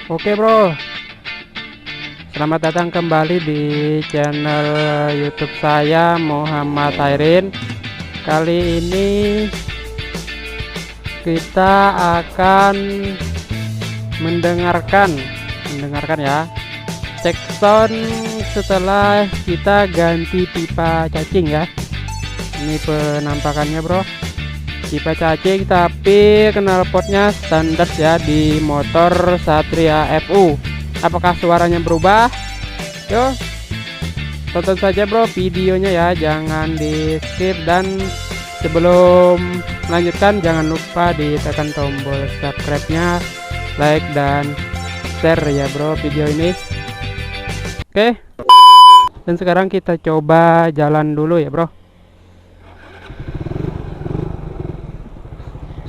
Oke bro, selamat datang kembali di channel YouTube saya Muhammad Hairin. Kali ini kita akan mendengarkan ya cek sound setelah kita ganti pipa cacing ya. Ini penampakannya bro, pipa cacing tapi knalpotnya standar ya di motor Satria FU. Apakah suaranya berubah? Yuk tonton saja bro videonya ya, jangan di skip. Dan sebelum melanjutkan jangan lupa ditekan tombol subscribe nya, like dan share ya bro video ini. Oke, dan sekarang kita coba jalan dulu ya bro.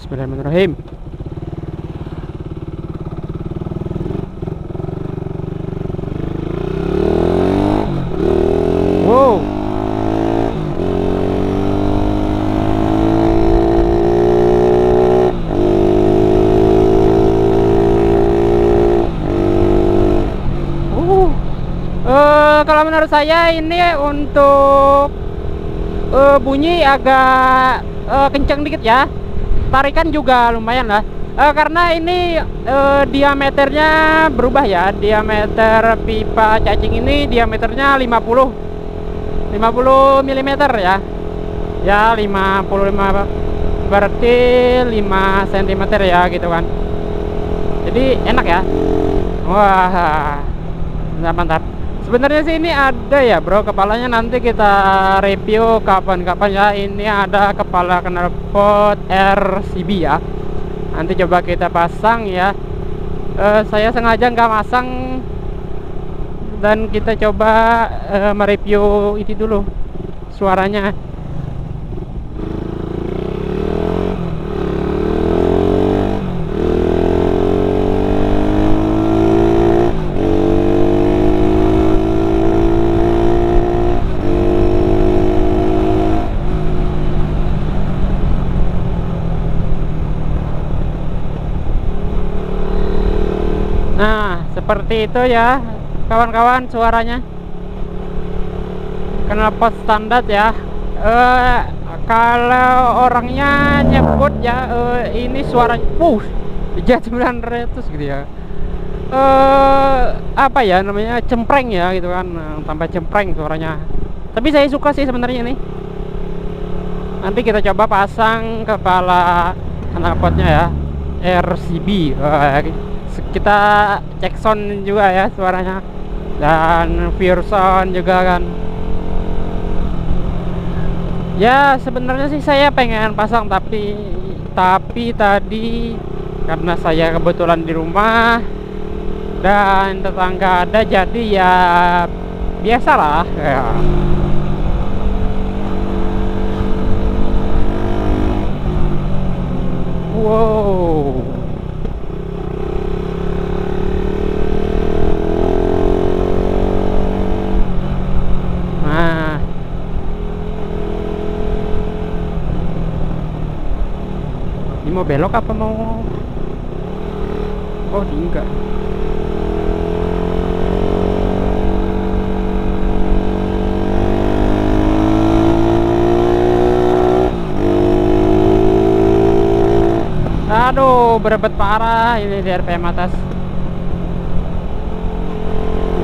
Bismillahirrahmanirrahim. Wow. Kalau menurut saya ini untuk bunyi agak kenceng dikit ya. Tarikan juga lumayan lah, karena ini diameternya berubah ya. Diameter pipa cacing ini diameternya 50 mm ya 55 berarti 5 cm ya gitu kan. Jadi enak ya. Wah mantap. Sebenarnya sih ini ada ya bro kepalanya, nanti kita review kapan-kapan ya. Ini ada kepala knalpot RCB ya, nanti coba kita pasang ya. Saya sengaja nggak masang dan kita coba mereview itu dulu suaranya. Nah seperti itu ya kawan-kawan suaranya, knalpot standar ya. Kalau orangnya nyebut ya ini suaranya Jet 900 gitu ya. Apa ya namanya, cempreng ya gitu kan, tambah cempreng suaranya. Tapi saya suka sih sebenarnya ini. Nanti kita coba pasang kepala knalpotnya ya RCB. Kita cek sound juga ya suaranya, dan pure sound juga kan ya. Sebenarnya sih saya pengen pasang tapi tadi karena saya kebetulan di rumah dan tetangga ada, jadi ya biasalah ya. Wow. Nah, ini mau belok apa mau? Oh, enggak. Aduh, berebet parah ini di RPM atas.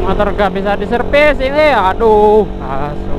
Motor gak bisa diservis ini, aduh, langsung.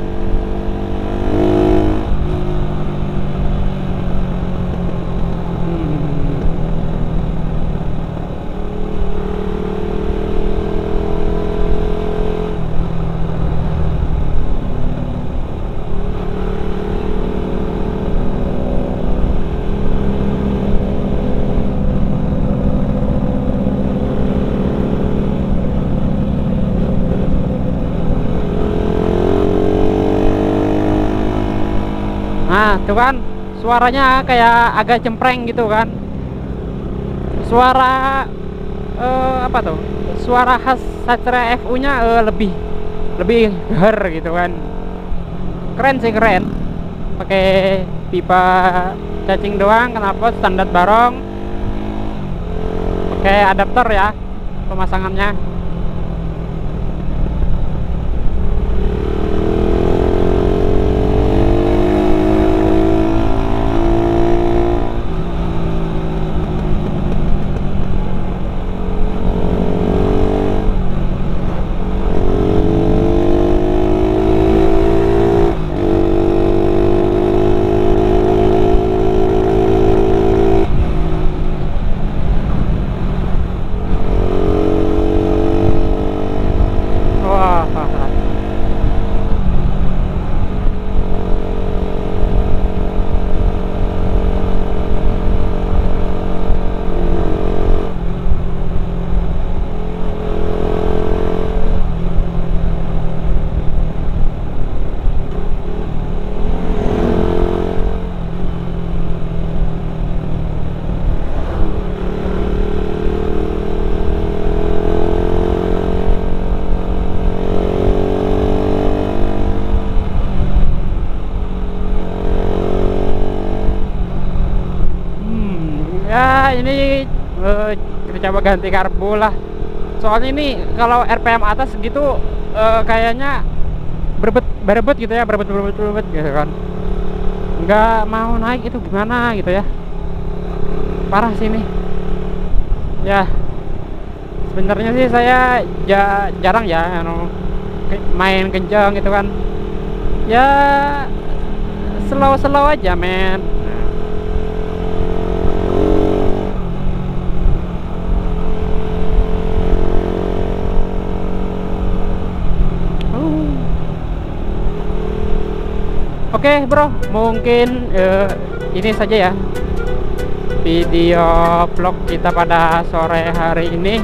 Nah, tuh kan suaranya kayak agak cempreng gitu kan. Suara apa tuh? Suara khas Satria FU-nya lebih ger gitu kan. Keren sih, keren. Pakai pipa cacing doang, knalpot standar barong. Pakai adapter ya. pemasangannya. Wah, ya ini kita coba ganti karbu lah. Soalnya ini kalau RPM atas gitu kayaknya berebut gitu ya, berebut gitu kan. Nggak mau naik itu gimana gitu ya. Parah sih ini. Ya, sebenarnya sih saya jarang ya main kencang gitu kan. Ya slow aja men. Oke bro, mungkin ini saja ya video vlog kita pada sore hari ini.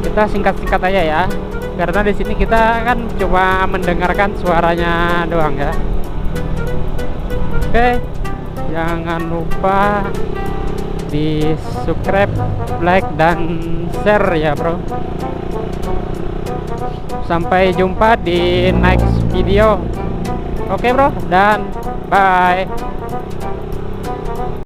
Kita singkat-singkat aja ya, karena di sini kita kan cuma mendengarkan suaranya doang ya. Oke, jangan lupa di subscribe, like, dan share ya bro. Sampai jumpa di next video. Oke bro, dan bye.